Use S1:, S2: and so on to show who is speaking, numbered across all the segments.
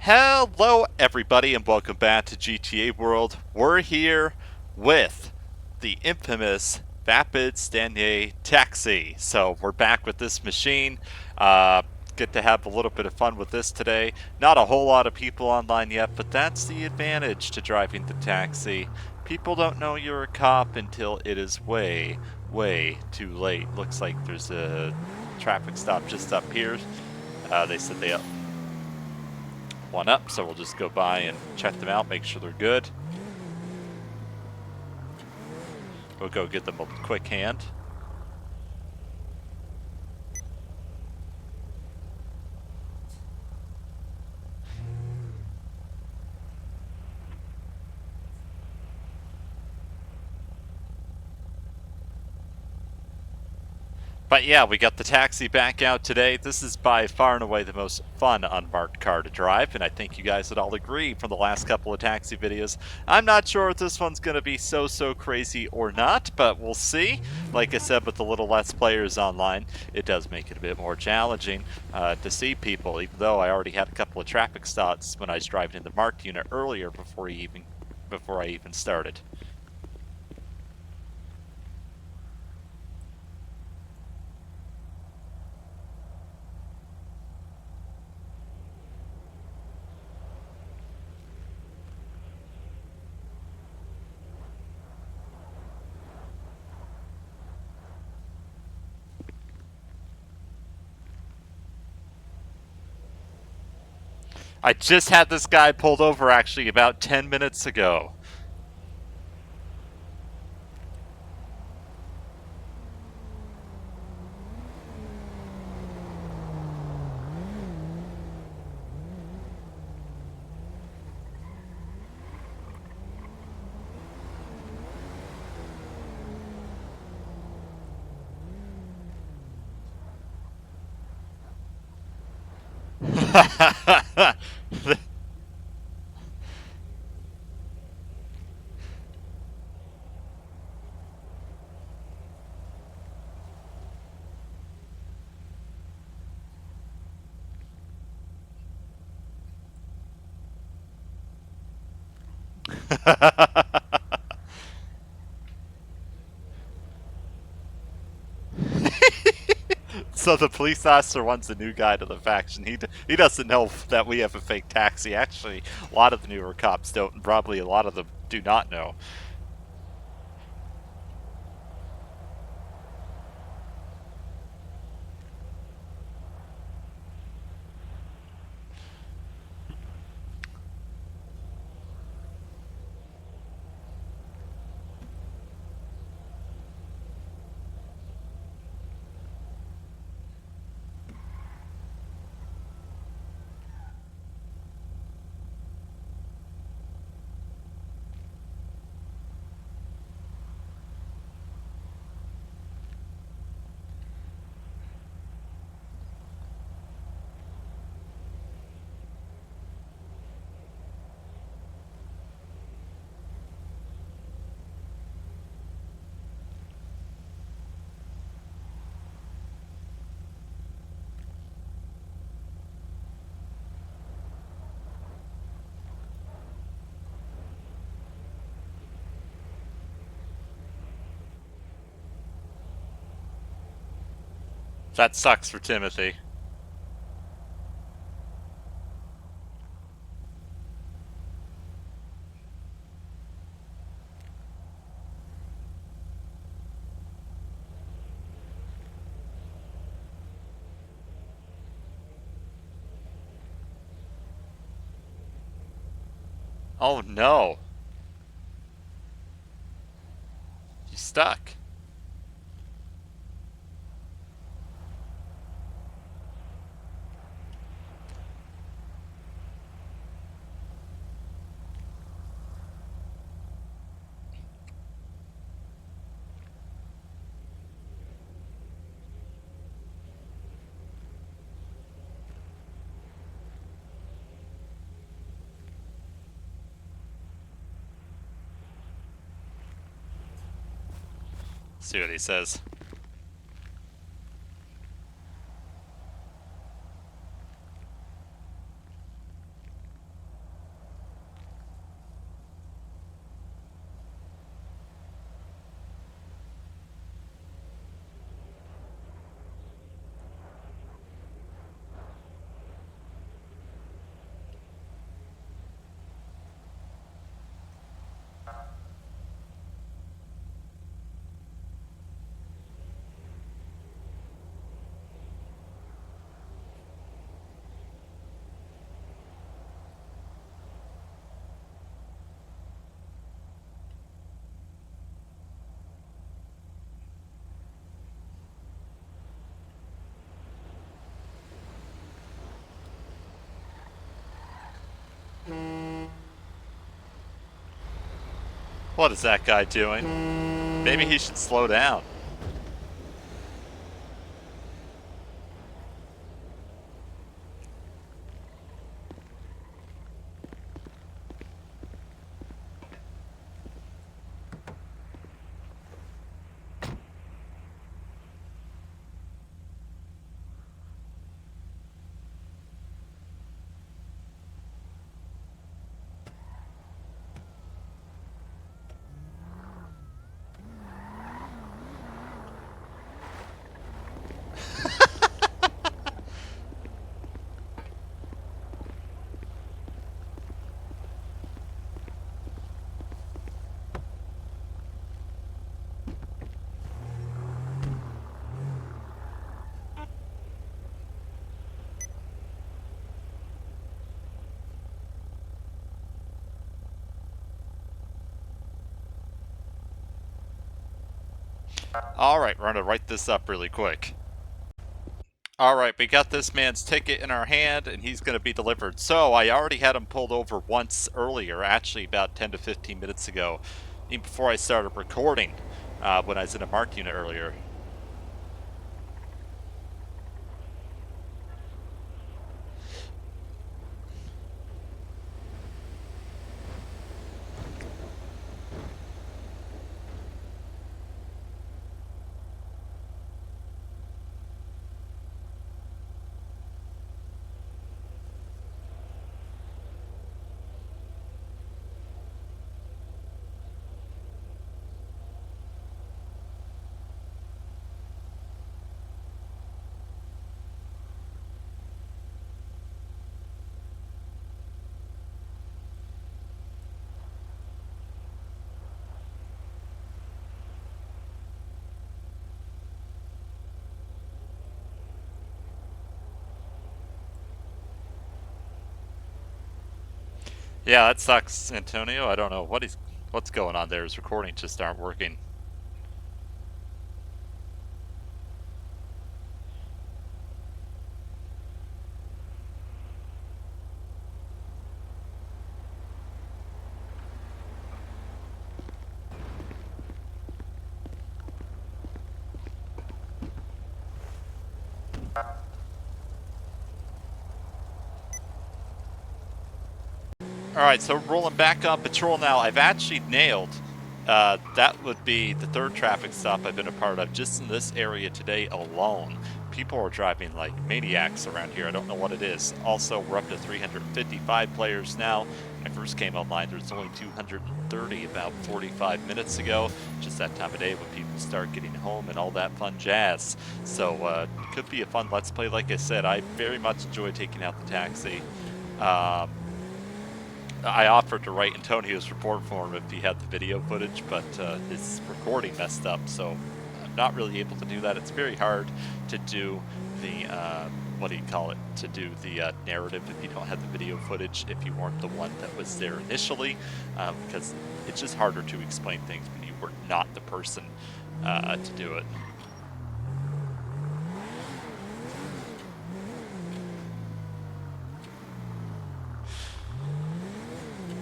S1: Hello everybody and welcome back to GTA World. We're here with the infamous Vapid Stanier Taxi. So we're back with this machine. Get to have a little bit of fun with this today. Not a whole lot of people online yet, but that's the advantage to driving the taxi. People don't know you're a cop until it is way, way too late. Looks like there's a traffic stop just up here. They said they one up, so we'll just go by and check them out, make sure they're good. We'll go get them a quick hand. But yeah, we got the taxi back out today. This is by far and away the most fun unmarked car to drive, and I think you guys would all agree from the last couple of taxi videos. I'm not sure if this one's going to be so crazy or not, but we'll see. Like I said, with the little less players online, it does make it a bit more challenging to see people, even though I already had a couple of traffic stops when I was driving in the marked unit earlier before I even started. I just had this guy pulled over actually about 10 minutes ago. So the police officer wants a new guy to the faction. He doesn't know that we have a fake taxi. Actually, a lot of the newer cops don't, and probably a lot of them do not know. That sucks for Timothy. Oh no. He's stuck. See what he says. What is that guy doing? Maybe he should slow down. Alright, we're going to write this up really quick. Alright, we got this man's ticket in our hand, and he's going to be delivered. So, I already had him pulled over once earlier, actually about 10 to 15 minutes ago, even before I started recording, when I was in a marked unit earlier. Yeah, that sucks, Antonio. I don't know what's going on there. His recordings just aren't working. Alright, so rolling back on patrol now. I've actually nailed, that would be the third traffic stop I've been a part of just in this area today alone. People are driving like maniacs around here. I don't know what it is. Also, we're up to 355 players now. When I first came online, there was only 230 about 45 minutes ago. Just that time of day when people start getting home and all that fun jazz. So, could be a fun Let's Play. Like I said, I very much enjoy taking out the taxi. I offered to write Antonio's report for him if he had the video footage, but his recording messed up, so I'm not really able to do that. It's very hard to do the, what do you call it, to do the narrative if you don't have the video footage, if you weren't the one that was there initially, because it's just harder to explain things when you were not the person to do it.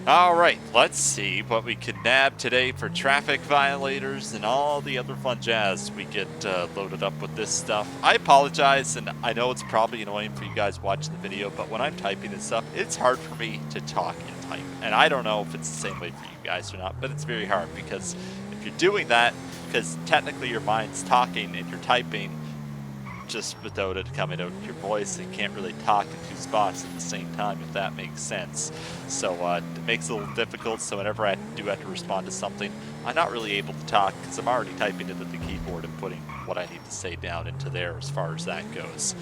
S1: Alright, let's see what we can nab today for traffic violators and all the other fun jazz we get loaded up with this stuff. I apologize, and I know it's probably annoying for you guys watching the video, but when I'm typing and stuff, it's hard for me to talk and type. And I don't know if it's the same way for you guys or not, but it's very hard because if you're doing that, because technically your mind's talking and you're typing, just without it coming out your voice, you can't really talk in two spots at the same time, if that makes sense. So it makes it a little difficult, so whenever I do have to respond to something, I'm not really able to talk because I'm already typing into the keyboard and putting what I need to say down into there as far as that goes.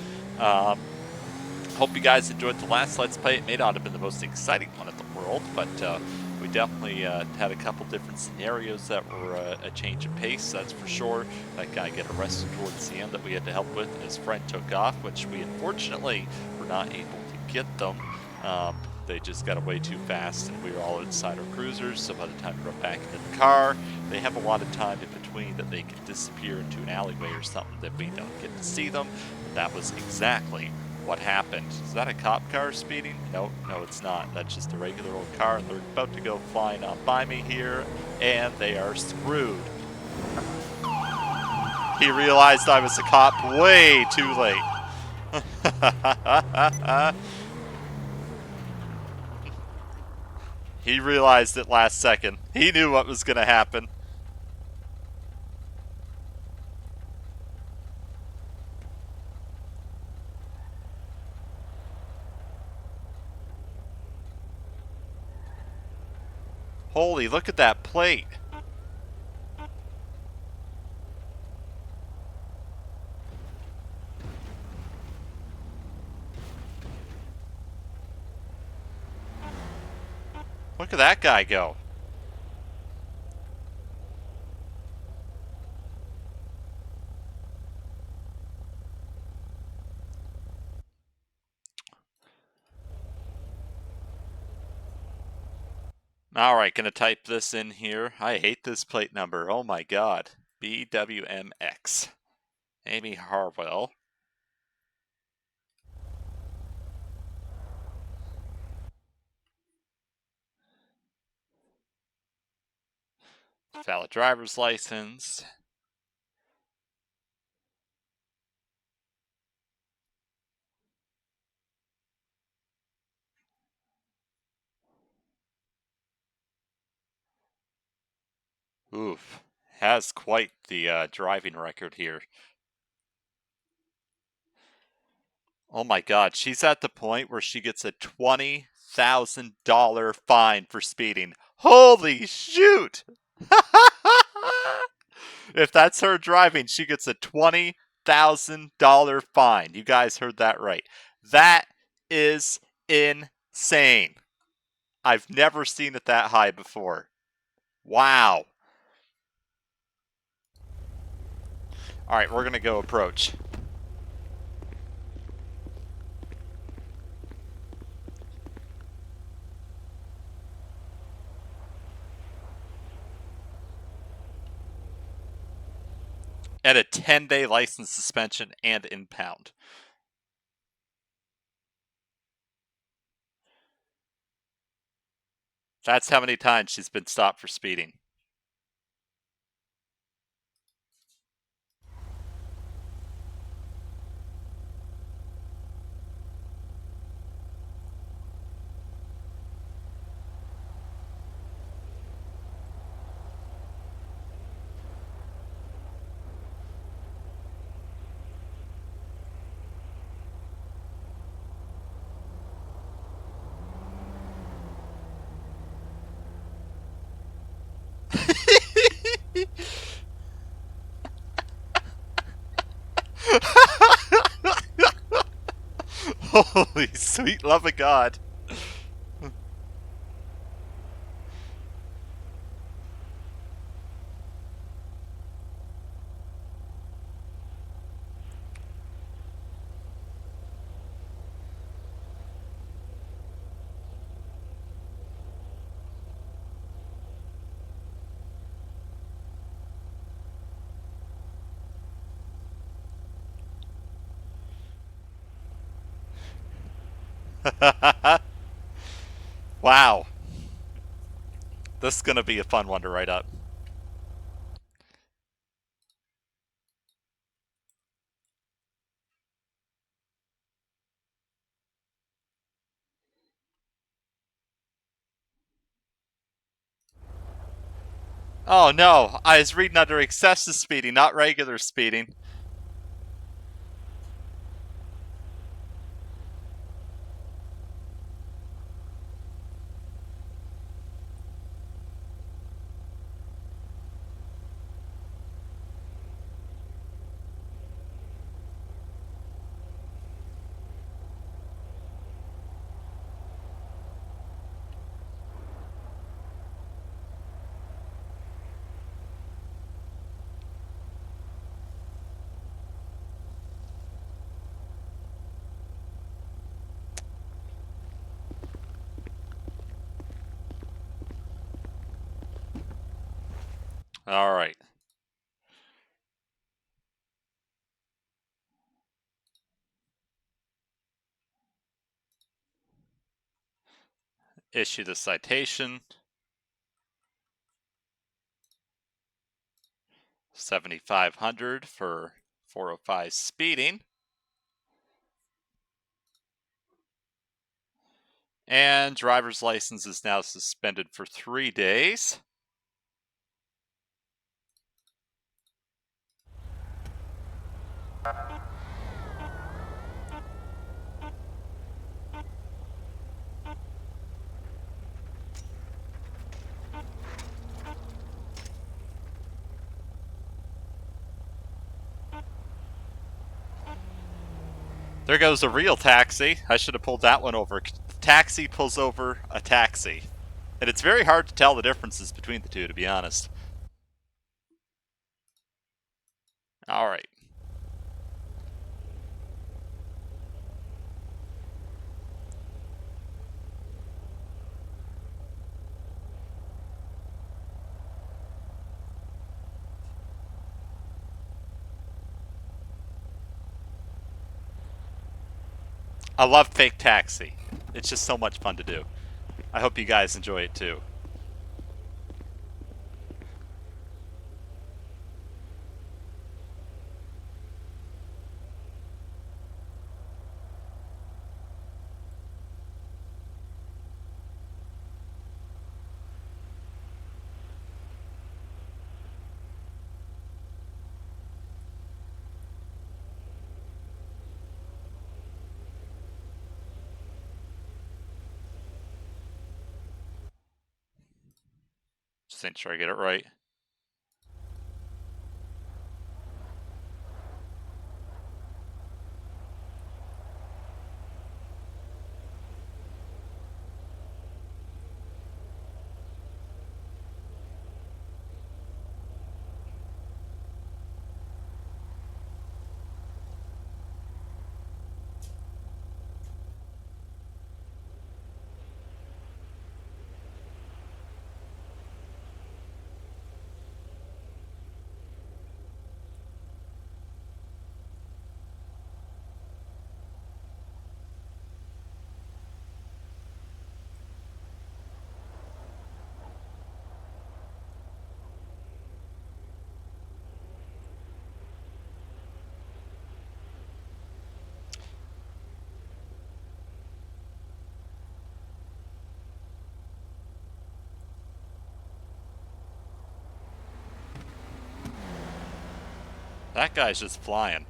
S1: Hope you guys enjoyed the last Let's Play. It may not have been the most exciting one in the world, but we definitely had a couple different scenarios that were a change of pace, that's for sure. That guy got arrested towards the end that we had to help with, and his friend took off, which we unfortunately were not able to get them. They just got away too fast, and we were all inside our cruisers, so by the time we got back into the car, they have a lot of time in between that they can disappear into an alleyway or something that we don't get to see them. But that was exactly What happened? Is that a cop car speeding? No, no, it's not. That's just a regular old car, and they're about to go flying on by me here, and they are screwed. He realized I was a cop way too late. He realized it last second. He knew what was going to happen. Holy, look at that plate. Look at that guy go. Alright, gonna type this in here. I hate this plate number. Oh my god. BWMX. Amy Harwell. Valid driver's license. Oof. Has quite the driving record here. Oh my god, she's at the point where she gets a $20,000 fine for speeding. Holy shoot! If that's her driving, she gets a $20,000 fine. You guys heard that right. That is insane. I've never seen it that high before. Wow. All right, we're going to go approach. And a 10-day license suspension and impound. That's how many times she's been stopped for speeding. Holy sweet love of God. Wow. This is going to be a fun one to write up. Oh no, I was reading under excessive speeding, not regular speeding. All right. Issue the citation. 7,500 for 405 speeding. And driver's license is now suspended for 3 days. There goes a real taxi. I should have pulled that one over. Taxi pulls over a taxi. And it's very hard to tell the differences between the two, to be honest. All right. I love Fake Taxi. It's just so much fun to do. I hope you guys enjoy it too. Just make sure I get it right. That guy's just flying.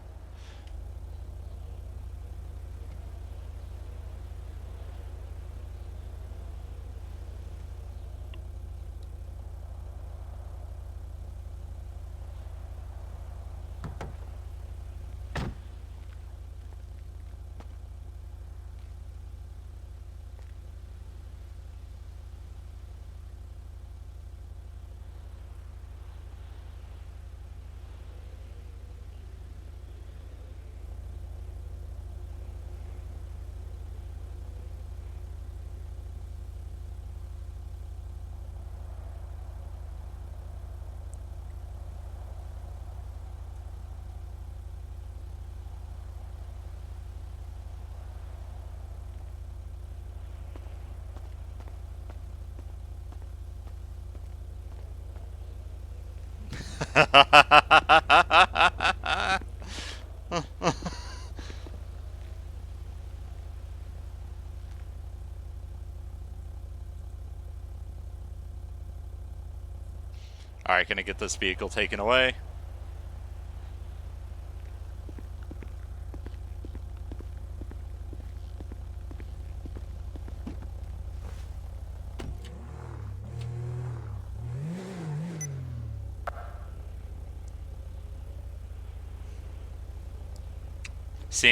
S1: Alright, gonna get this vehicle taken away.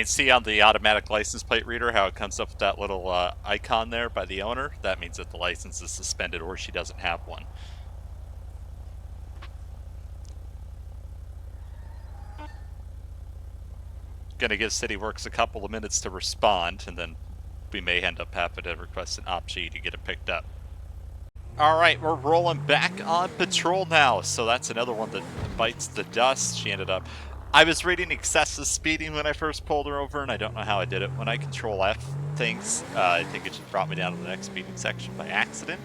S1: See on the automatic license plate reader how it comes up with that little icon there by the owner? That means that the license is suspended or she doesn't have one. Gonna give City Works a couple of minutes to respond, and then we may end up having to request an Op-G to get it picked up. Alright, we're rolling back on patrol now, so that's another one that bites the dust. She ended up... I was reading excessive speeding when I first pulled her over, and I don't know how I did it. When I control F, thinks I think it just brought me down to the next speeding section by accident.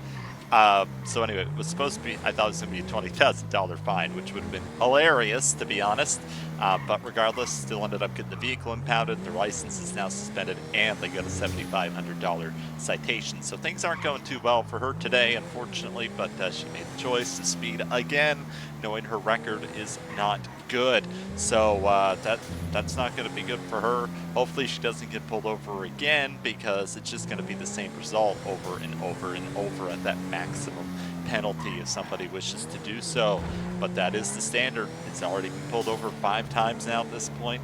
S1: So anyway, it was supposed to be, I thought it was going to be a $20,000 fine, which would have been hilarious, to be honest. But regardless, still ended up getting the vehicle impounded, their license is now suspended, and they got a $7,500 citation. So things aren't going too well for her today, unfortunately, but she made the choice to speed again, knowing her record is not good. So that's not going to be good for her. Hopefully she doesn't get pulled over again, because it's just going to be the same result over and over and over at that maximum penalty if somebody wishes to do so. But that is the standard. It's already been pulled over 5 times now at this point.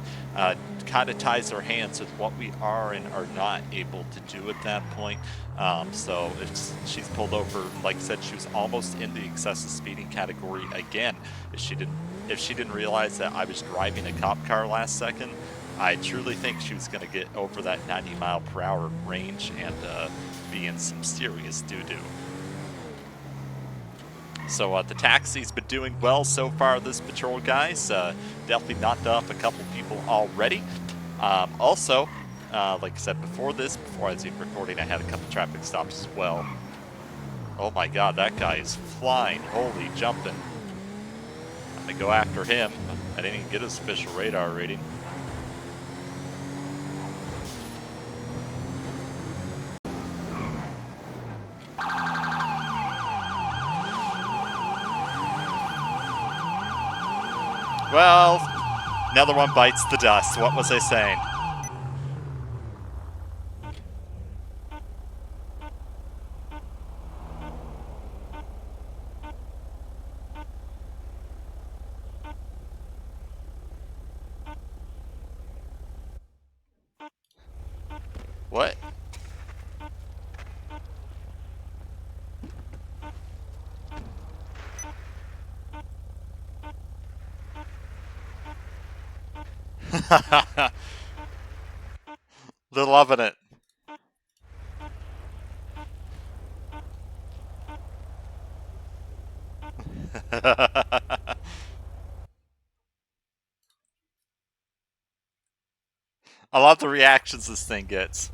S1: Kind of ties our hands with what we are and are not able to do at that point. So if she's pulled over, like I said, she was almost in the excessive speeding category again. If she didn't realize that I was driving a cop car last second, I truly think she was going to get over that 90-mile-per-hour range and be in some serious doo-doo. So the taxi's been doing well so far, this patrol, guys. Definitely knocked off a couple people already. Also, like I said before I was even recording, I had a couple traffic stops as well. Oh my god, that guy is flying. Holy jumping. I'm going to go after him. I didn't even get his official radar rating. Well, another one bites the dust. What was I saying? What? They're loving it. I love the reactions this thing gets.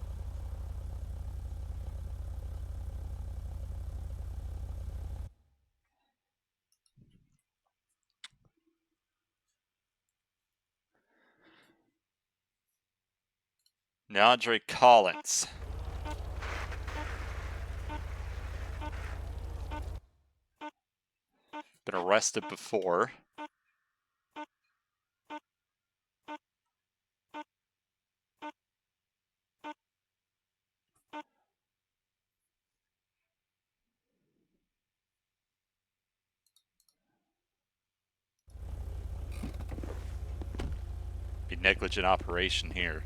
S1: Neandre Collins. Been arrested before. Be negligent operation here.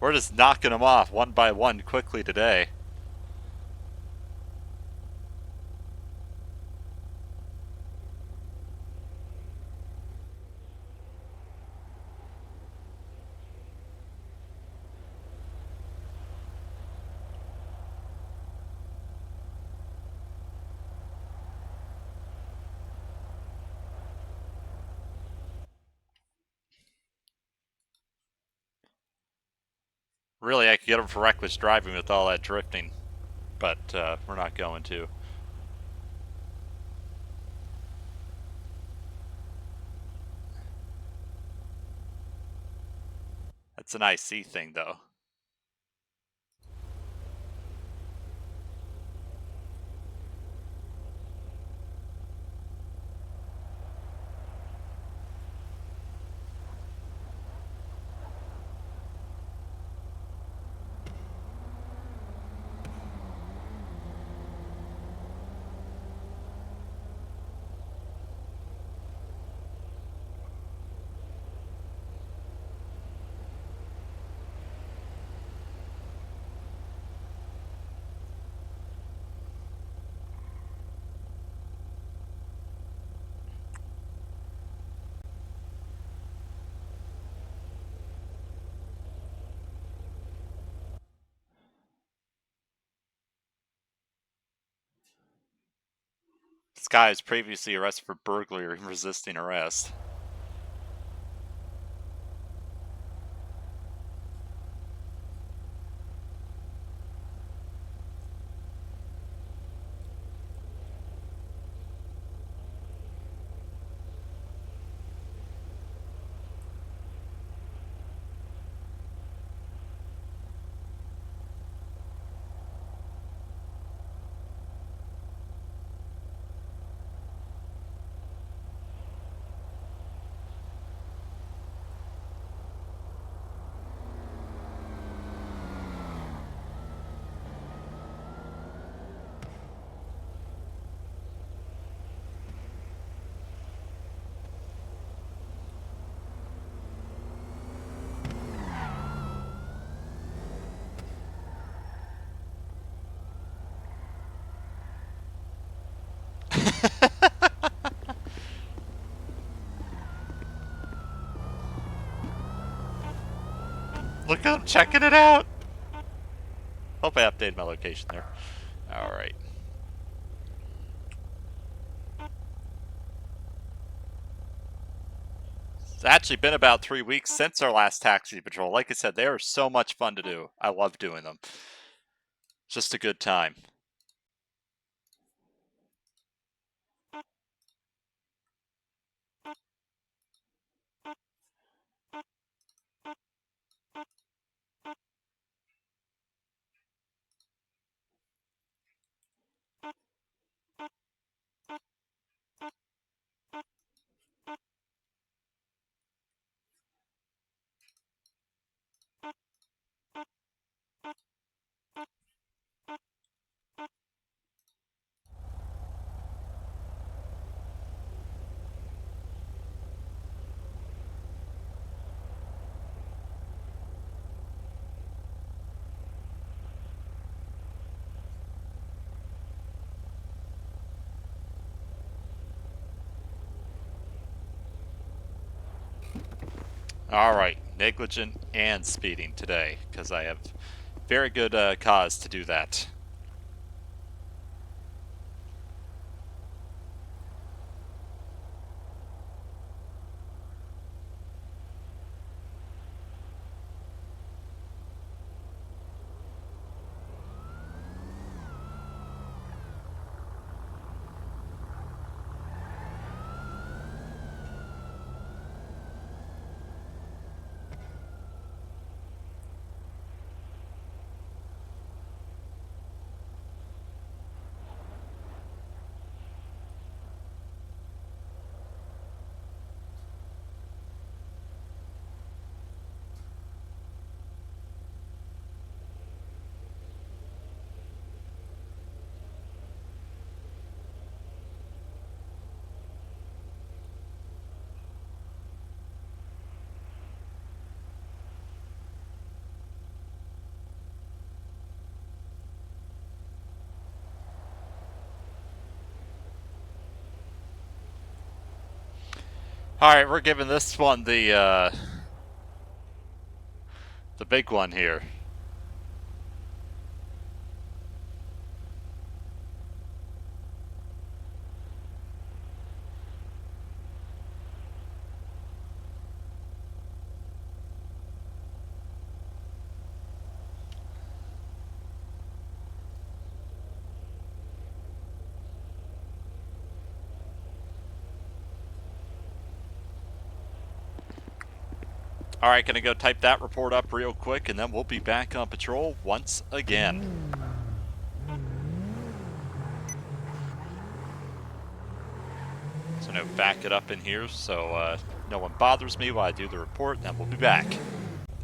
S1: We're just knocking them off one by one quickly today. Really, I could get them for reckless driving with all that drifting, but we're not going to. That's an IC thing, though. guy was previously arrested for burglary and resisting arrest. Look at him checking it out! Hope I updated my location there. Alright. It's actually been about 3 weeks since our last taxi patrol. Like I said, they are so much fun to do. I love doing them. Just a good time. Alright, negligent and speeding today, because I have very good cause to do that. Alright, we're giving this one the big one here. Alright, gonna go type that report up real quick, and then we'll be back on patrol once again. So no, back it up in here so no one bothers me while I do the report, and then we'll be back.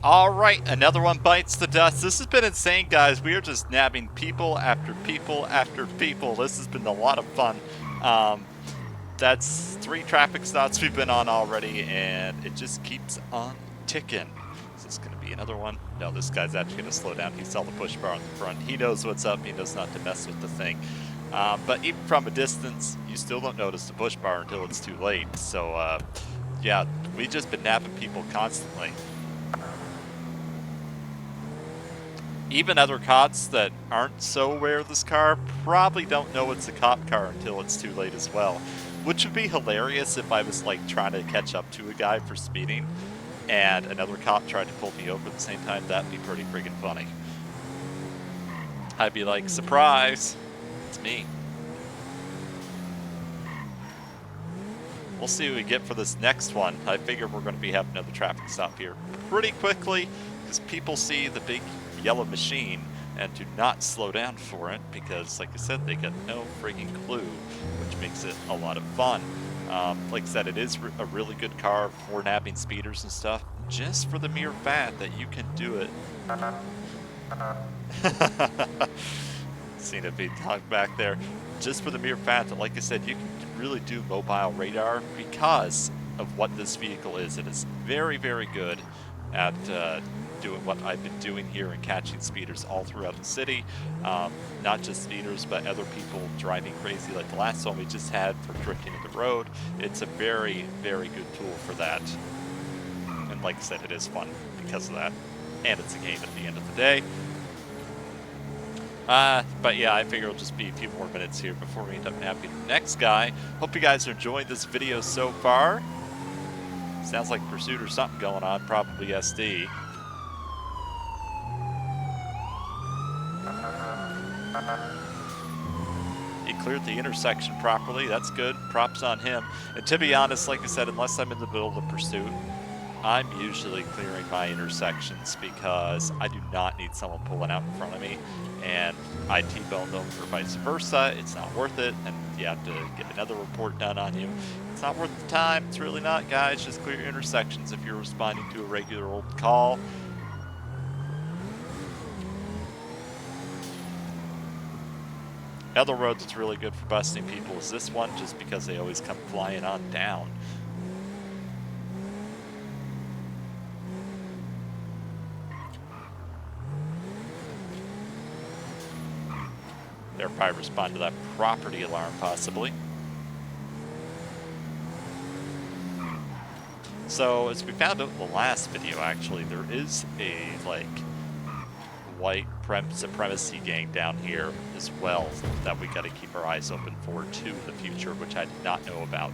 S1: Alright, another one bites the dust. This has been insane, guys. We are just nabbing people after people after people. This has been a lot of fun. That's 3 traffic stops we've been on already, and it just keeps on ticking. Is this going to be another one? No, this guy's actually going to slow down. He saw the push bar on the front. He knows what's up. He knows not to mess with the thing. But even from a distance, you still don't notice the push bar until it's too late. So, yeah, we've just been nabbing people constantly. Even other cops that aren't so aware of this car probably don't know it's a cop car until it's too late as well. Which would be hilarious if I was like trying to catch up to a guy for speeding and another cop tried to pull me over at the same time. That'd be pretty friggin' funny. I'd be like, surprise, it's me. We'll see what we get for this next one. I figure we're going to be having another traffic stop here pretty quickly because people see the big yellow machine and do not slow down for it because, like I said, they got no freaking clue, which makes it a lot of fun. Like I said, it is a really good car for nabbing speeders and stuff, just for the mere fact that you can do it. Seen it being talked back there. Just for the mere fact that, like I said, you can really do mobile radar because of what this vehicle is. It is very, very good at doing what I've been doing here and catching speeders all throughout the city. Not just speeders, but other people driving crazy like the last one we just had for drifting in the road. It's a very, very good tool for that. And like I said, it is fun because of that. And it's a game at the end of the day. But yeah, I figure it'll just be a few more minutes here before we end up nabbing the next guy. Hope you guys are enjoying this video so far. Sounds like pursuit or something going on, probably SD. He cleared the intersection properly, that's good, props on him. And to be honest, like I said, unless I'm in the middle of the pursuit, I'm usually clearing my intersections because I do not need someone pulling out in front of me and I T-bone them or vice versa. It's not worth it, and you have to get another report done on you. It's not worth the time. It's really not, guys. Just clear your intersections if you're responding to a regular old call. Other road that's really good for busting people is this one, just because they always come flying on down. They'll probably respond to that property alarm, possibly. So, as we found out in the last video, actually, there is a, like, white supremacy gang down here as well that we got to keep our eyes open for, too, in the future, which I did not know about.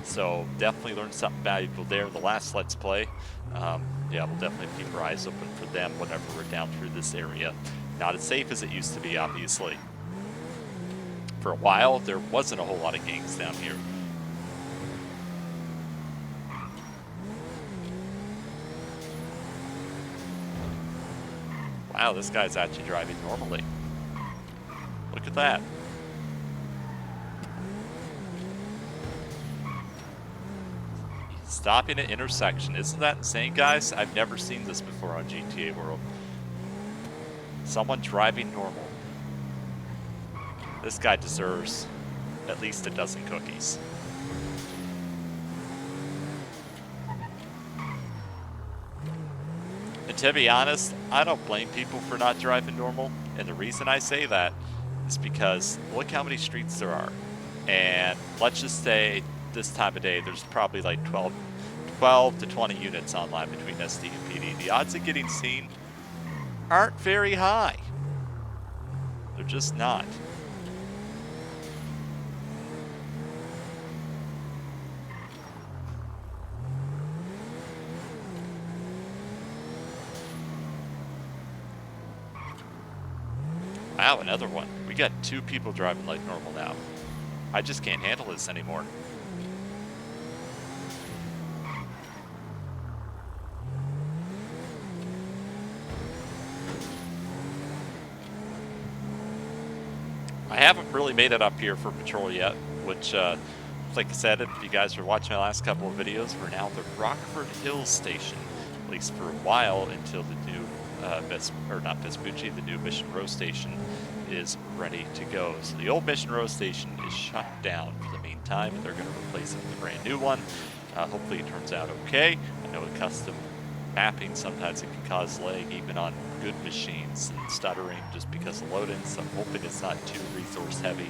S1: So, definitely learned something valuable there in the last Let's Play. Yeah, we'll definitely keep our eyes open for them whenever we're down through this area. Not as safe as it used to be, obviously. For a while, there wasn't a whole lot of gangs down here. Wow, this guy's actually driving normally. Look at that. Stopping at intersection. Isn't that insane, guys? I've never seen this before on GTA World. Someone driving normal. This guy deserves at least a dozen cookies. And to be honest, I don't blame people for not driving normal. And the reason I say that is because look how many streets there are. And let's just say this time of day, there's probably like 12 to 20 units online between SD and PD. The odds of getting seen aren't very high. They're just not. Wow, another one. We got 2 people driving like normal now. I just can't handle this anymore. I haven't really made it up here for patrol yet, which, like I said, if you guys are watching my last couple of videos, we're now at the Rockford Hills station, at least for a while, until the new Vespucci, the new Mission Row station is ready to go. So the old Mission Row station is shut down for the meantime, and they're going to replace it with a brand new one. Hopefully it turns out okay. I know with custom mapping, sometimes it can cause lag even on good machines and stuttering just because of load-ins, so I'm hoping it's not too resource heavy.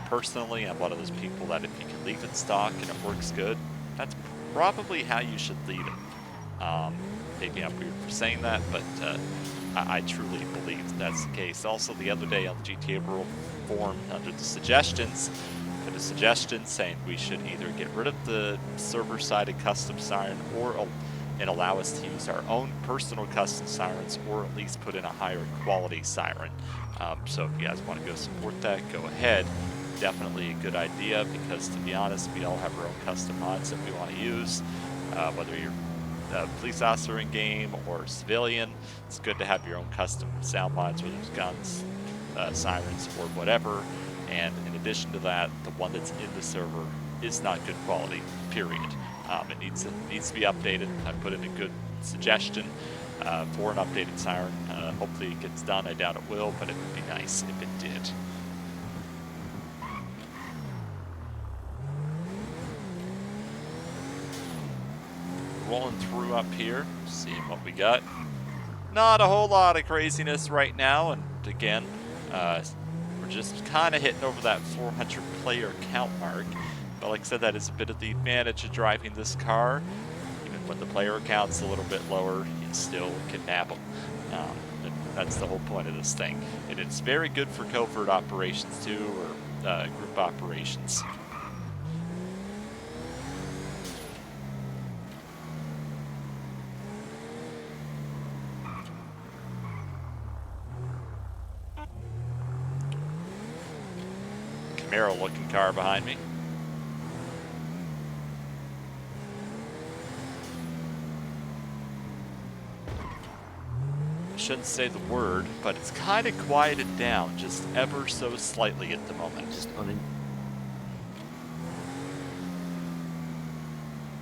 S1: Personally, I'm one of those people that if you can leave it stock and it works good, that's probably how you should leave it. Maybe I'm weird for saying that, but I truly believe that's the case. Also, the other day on the GTA World forum, under the suggestions, put a suggestion saying we should either get rid of the server-sided custom siren and allow us to use our own personal custom sirens, or at least put in a higher quality siren. So if you guys want to go support that, go ahead. Definitely a good idea, because to be honest, we all have our own custom mods that we want to use, whether you're a police officer in game or civilian. It's good to have your own custom sound mods, whether it's guns, sirens, or whatever. And in addition to that, the one that's in the server is not good quality, period. It needs to be updated. I put in a good suggestion for an updated siren. Hopefully it gets done. I doubt it will, but it would be nice if it did. Rolling through up here, seeing what we got. Not a whole lot of craziness right now, and again, we're just kind of hitting over that 400 player count mark. But like I said, that is a bit of the advantage of driving this car. Even when the player count's a little bit lower, you still can nab them. That's the whole point of this thing. And it's very good for covert operations too, or group operations. Camaro looking car behind me. I shouldn't say the word, but it's kind of quieted down just ever so slightly at the moment.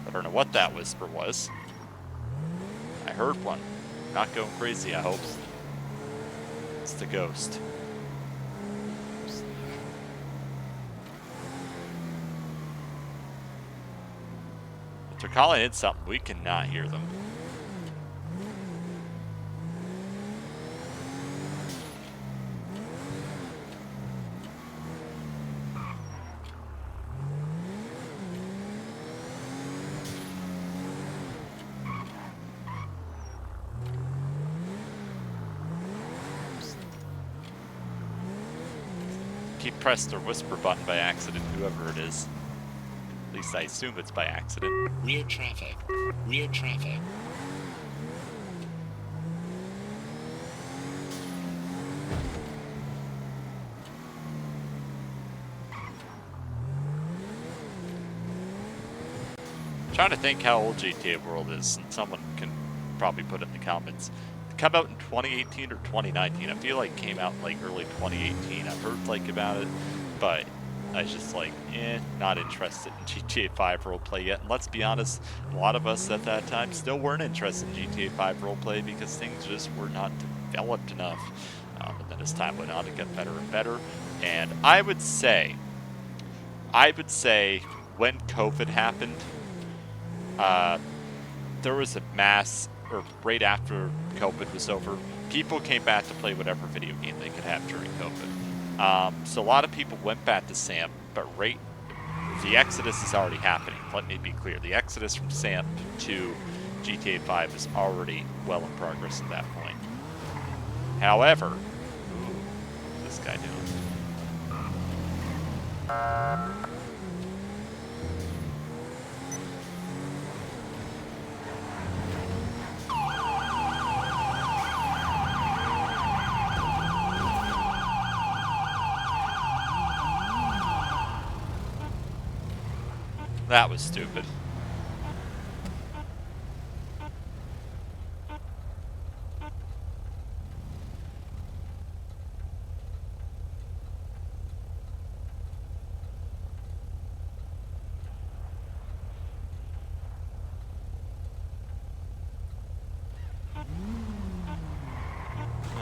S1: I don't know what that whisper was. I heard one. Not going crazy, I hope. It's the ghost. If they're calling in something, we cannot hear them. Keep pressed their whisper button by accident, whoever it is. At least I assume it's by accident.
S2: Rear traffic. Rear traffic.
S1: I'm trying to think how old GTA World is, and someone can probably put it in the comments. It came out in 2018 or 2019. I feel like it came out in like early 2018. I've heard like about it, but I was just like, not interested in GTA 5 roleplay yet. And let's be honest, a lot of us at that time still weren't interested in GTA 5 roleplay because things just were not developed enough. And then as time went on, it got better and better. And I would say when COVID happened, there was a mass, or right after COVID was over, people came back to play whatever video game they could have during COVID. So a lot of people went back to SAMP, but the exodus is already happening. Let me be clear. The exodus from SAMP to GTA 5 is already well in progress at that point. However, what's this guy doing? That was stupid.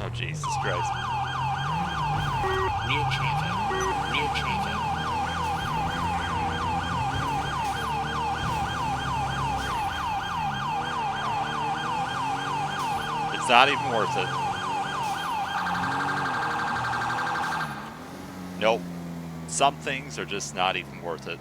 S1: Oh, Jesus Christ.
S2: Rear traffic. Rear traffic.
S1: It's not even worth it. Nope. Some things are just not even worth it.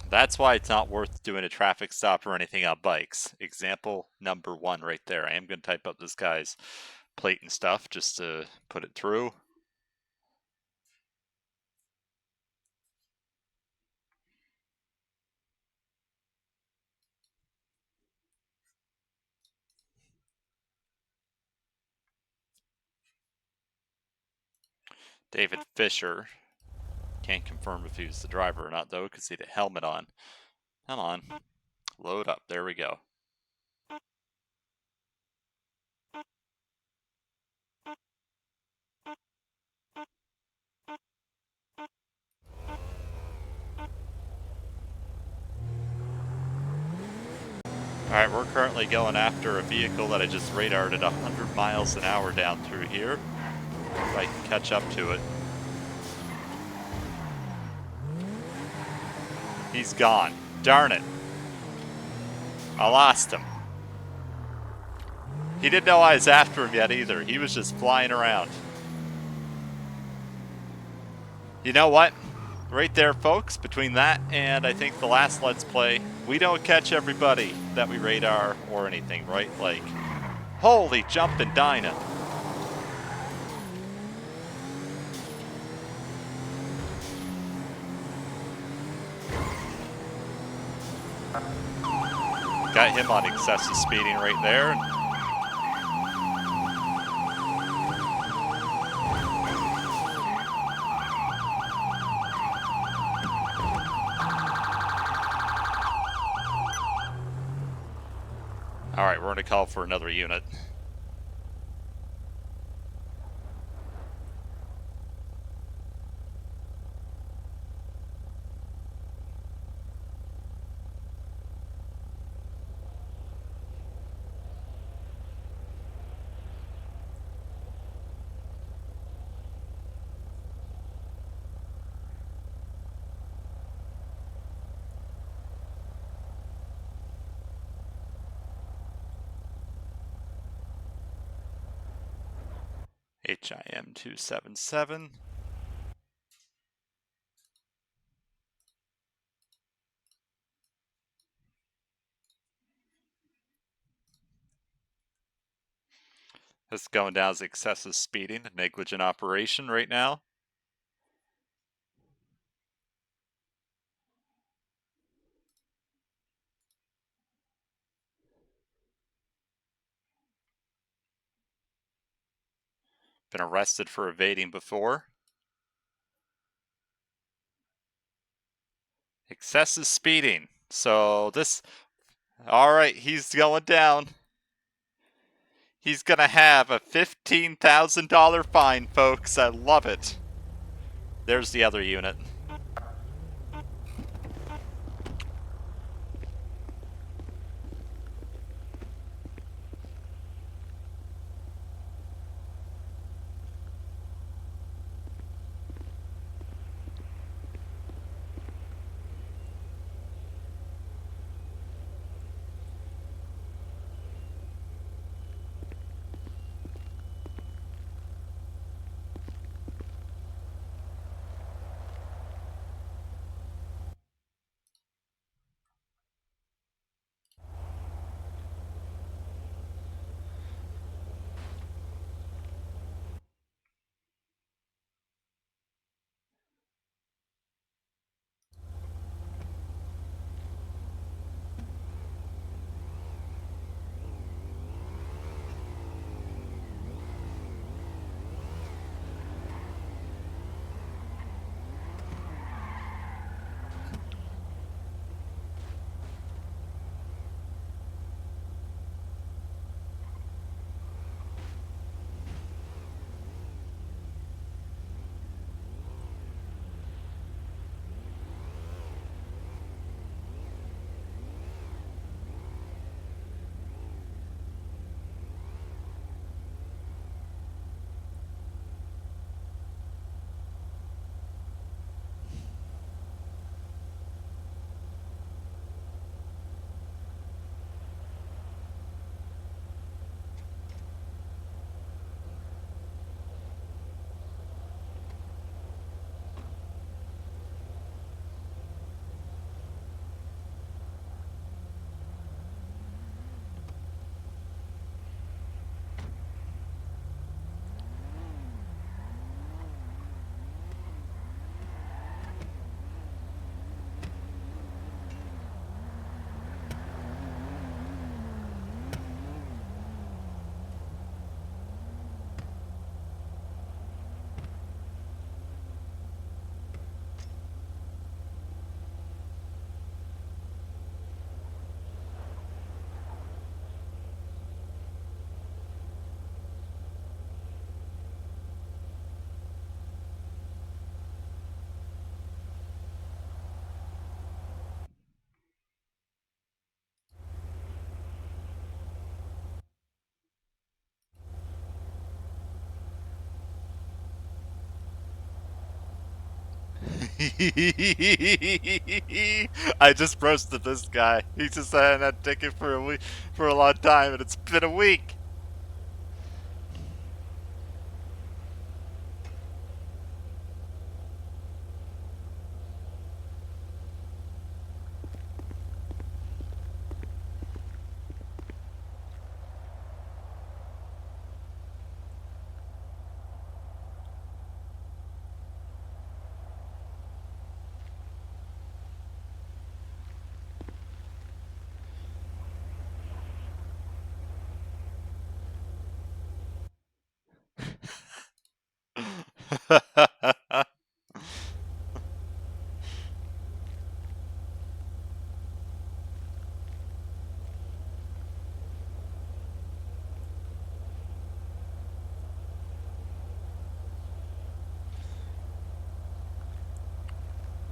S1: That's why it's not worth doing a traffic stop or anything on bikes. Example number 1 right there. I am going to type up this guy's plate and stuff just to put it through. David Fisher. Can't confirm if he was the driver or not, though, because he had a helmet on. Come on. Load up. There we go. Alright, we're currently going after a vehicle that I just radared at 100 miles an hour down through here. If I can catch up to it. He's gone. Darn it. I lost him. He didn't know I was after him yet either. He was just flying around. You know what? Right there, folks, between that and I think the last Let's Play, we don't catch everybody that we radar or anything, right? Like, holy jumping Dinah. Got him on excessive speeding right there. Alright, we're going to call for another unit. HIM 277. This is going down as excessive speeding, negligent operation right now. Been arrested for evading before. Excessive speeding. So this, all right, he's going down. He's going to have a $15,000 fine, folks. I love it. There's the other unit. I just roasted this guy. He just had that ticket for a week, for a long time, and it's been a week.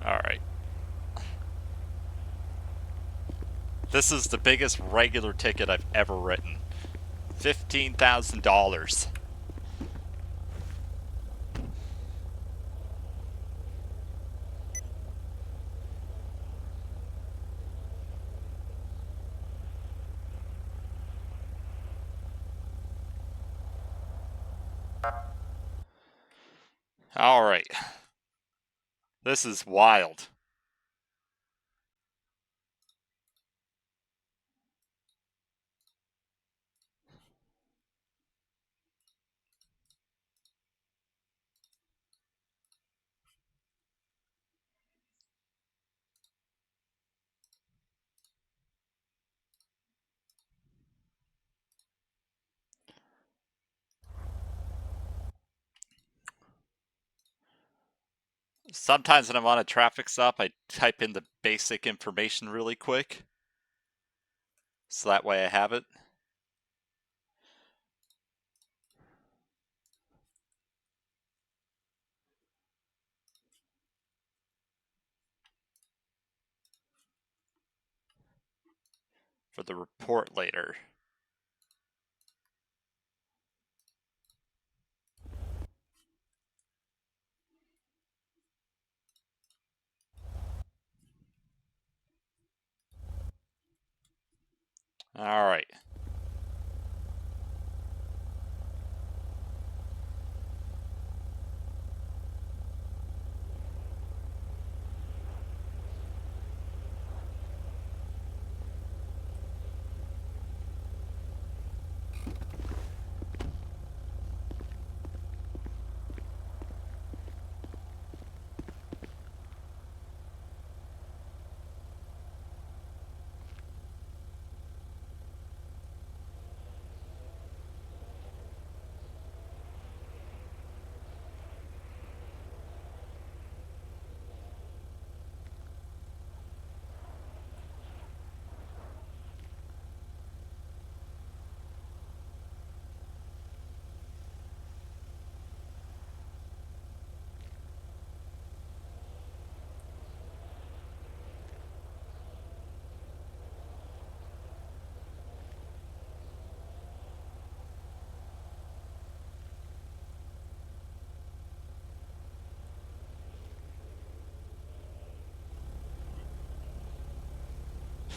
S1: All right. This is the biggest regular ticket I've ever written. $15,000. All right. This is wild. Sometimes when I'm on a traffic stop, I type in the basic information really quick. So that way I have it. For the report later. All right.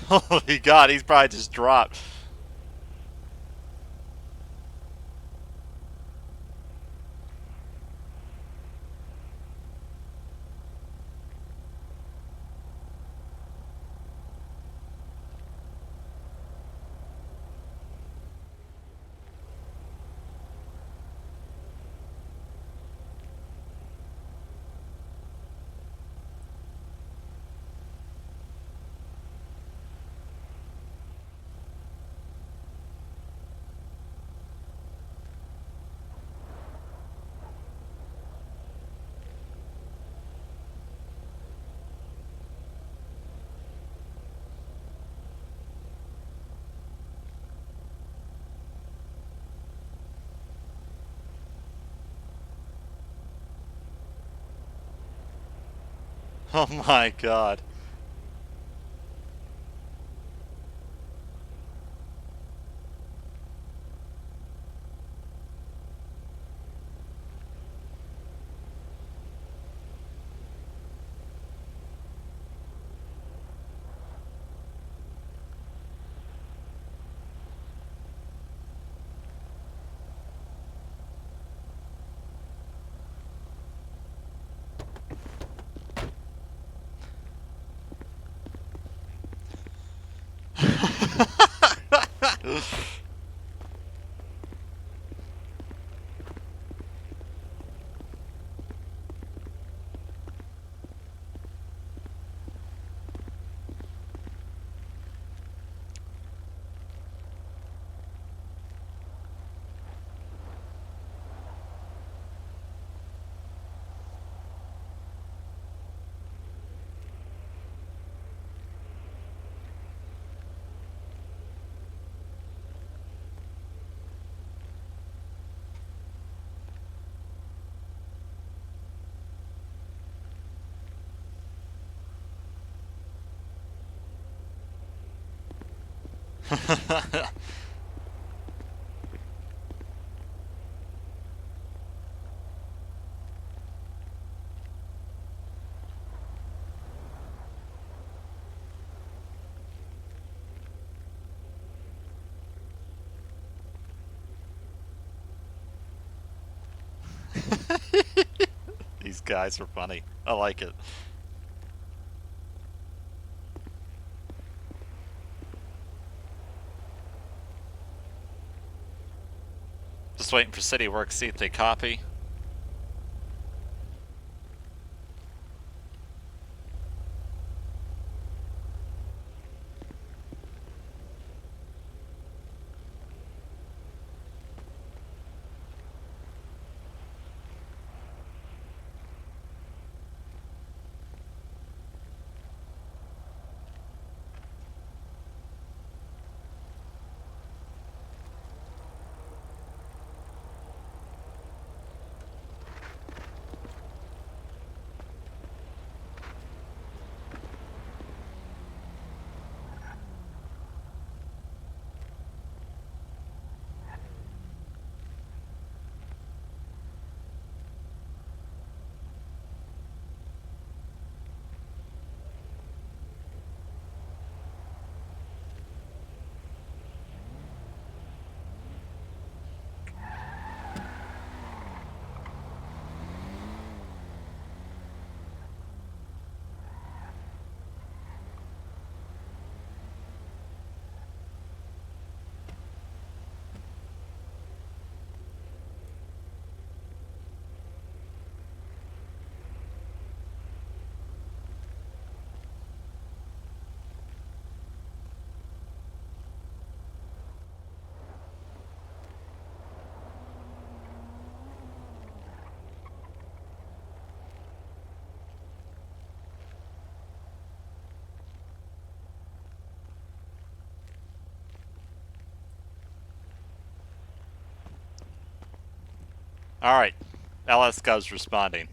S1: Holy God, he's probably just dropped. Oh my God. These guys are funny. I like it. Just waiting for City Works, see if they copy. Alright. LS Gov's responding.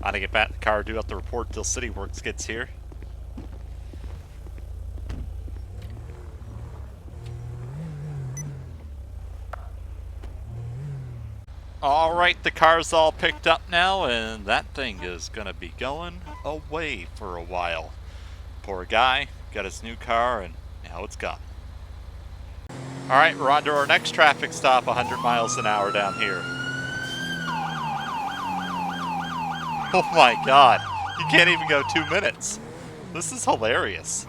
S1: I gotta get back in the car, do out the report till City Works gets here. Alright, the car's all picked up now, and that thing is gonna be going away for a while. Poor guy, got his new car, and now it's gone. Alright, we're on to our next traffic stop, 100 miles an hour down here. Oh my god, you can't even go 2 minutes. This is hilarious.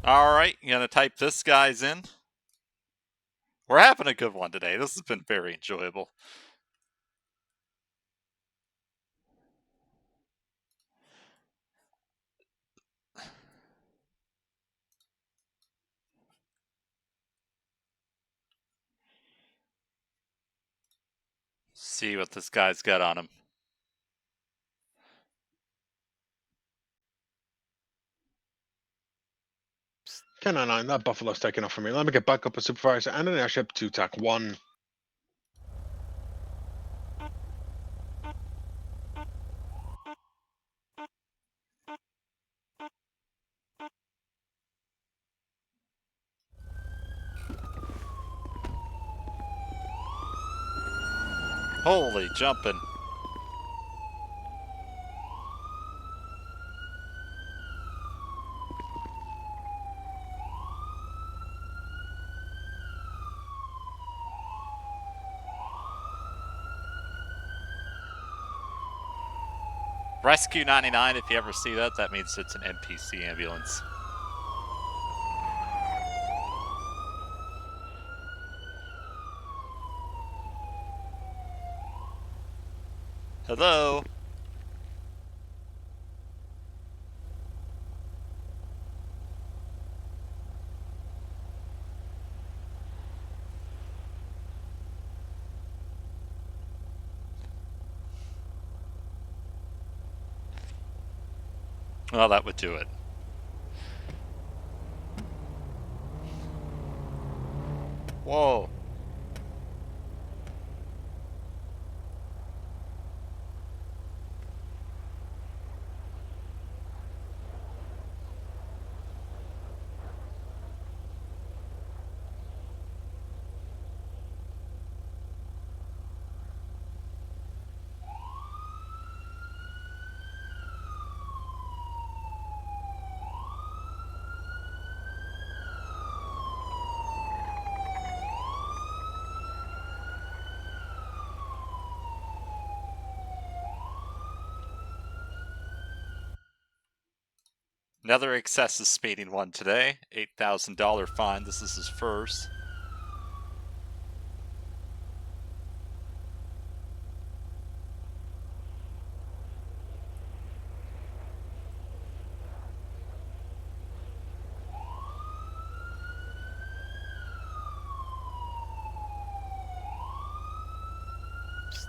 S1: Alright, you gonna type this guy's in? We're having a good one today. This has been very enjoyable. See what this guy's got on him.
S3: 1099, that Buffalo's taken off from me. Let me get back up a supervisor and an airship to TAC 1.
S1: Holy jumping. Rescue 99, if you ever see that, that means it's an NPC ambulance. Hello? Well, that would do it. Whoa. Another excessive speeding one today. $8,000 fine. This is his first.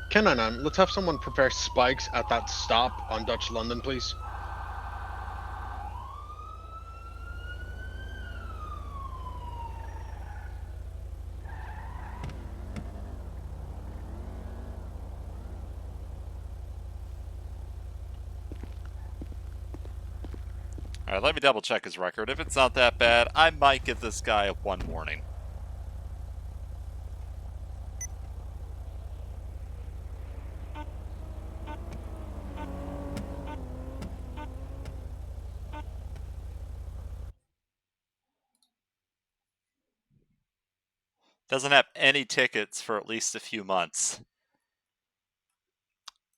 S3: Can I now? Let's have someone prepare spikes at that stop on Dutch London, please.
S1: Alright, let me double check his record. If it's not that bad, I might give this guy a 1 warning. Doesn't have any tickets for at least a few months.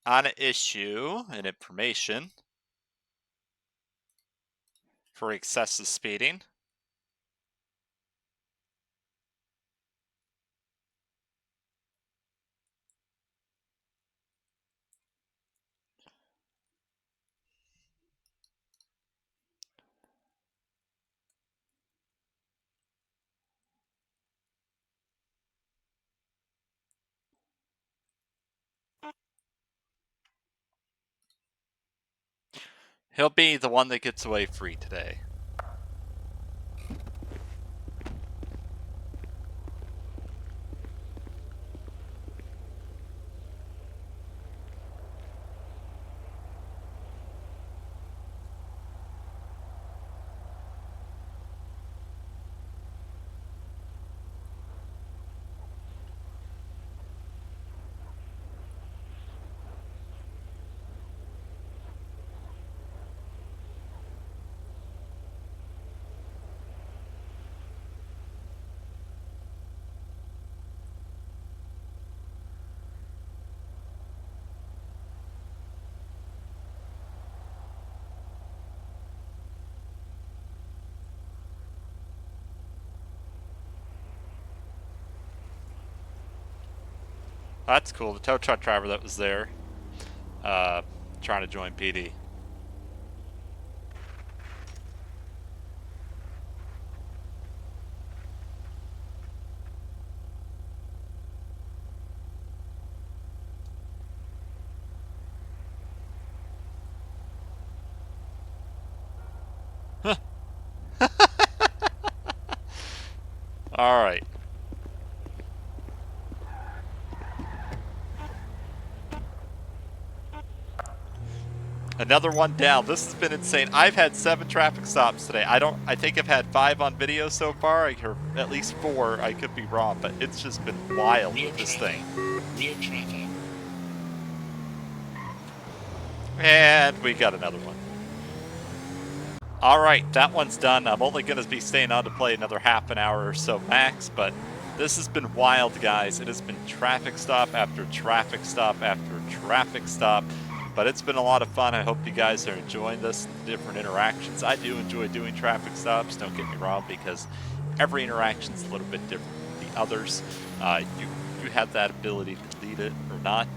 S1: on an issue and information for excessive speeding. He'll be the one that gets away free today. That's cool. The tow truck driver that was there, trying to join PD. All right. Another one down. This has been insane. I've had 7 traffic stops today. I think I've had 5 on video so far, or at least 4. I could be wrong, but it's just been wild with this thing.
S2: Rear traffic.
S1: And we got another one. All right, that one's done. I'm only going to be staying on to play another half an hour or so max, but this has been wild, guys. It has been traffic stop after traffic stop after traffic stop. But it's been a lot of fun. I hope you guys are enjoying this, different interactions. I do enjoy doing traffic stops, don't get me wrong, because every interaction is a little bit different than the others. You have that ability to lead it or not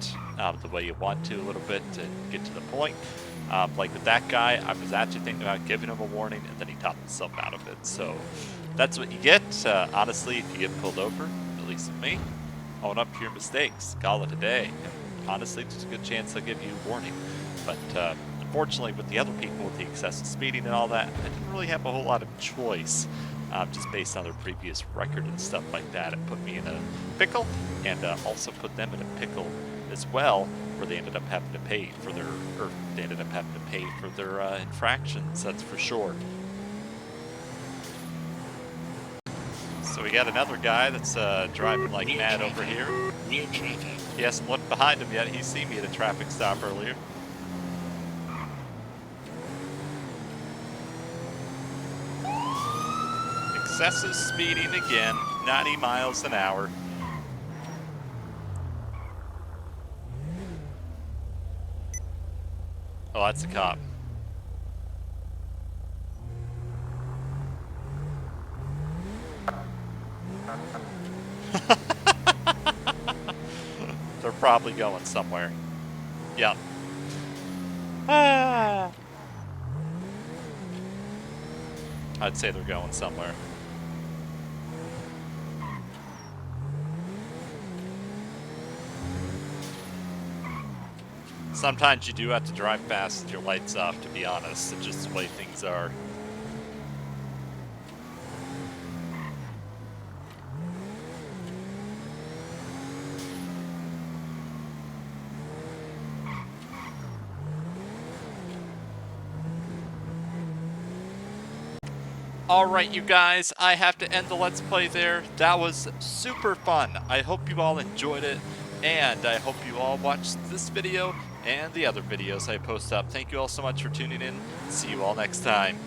S1: the way you want to a little bit to get to the point. Like with that guy, I was actually thinking about giving him a warning, and then he talked himself out of it. So that's what you get. Honestly, if you get pulled over, at least with me, own up to your mistakes. Call it a day. Honestly, there's a good chance they'll give you a warning. But unfortunately, with the other people with the excessive speeding and all that, I didn't really have a whole lot of choice, just based on their previous record and stuff like that. It put me in a pickle, and also put them in a pickle as well, where they ended up having to pay for their infractions. That's for sure. So we got another guy that's driving like mad over here.
S2: Rear traffic.
S1: He hasn't looked behind him yet. He's seen me at a traffic stop earlier. Excessive speeding again, 90 miles an hour. Oh, that's a cop. They're probably going somewhere. Yep. I'd say they're going somewhere. Sometimes you do have to drive fast with your lights off, to be honest. It's just the way things are. Alright, you guys, I have to end the Let's Play there. That was super fun. I hope you all enjoyed it, and I hope you all watched this video and the other videos I post up. Thank you all so much for tuning in. See you all next time.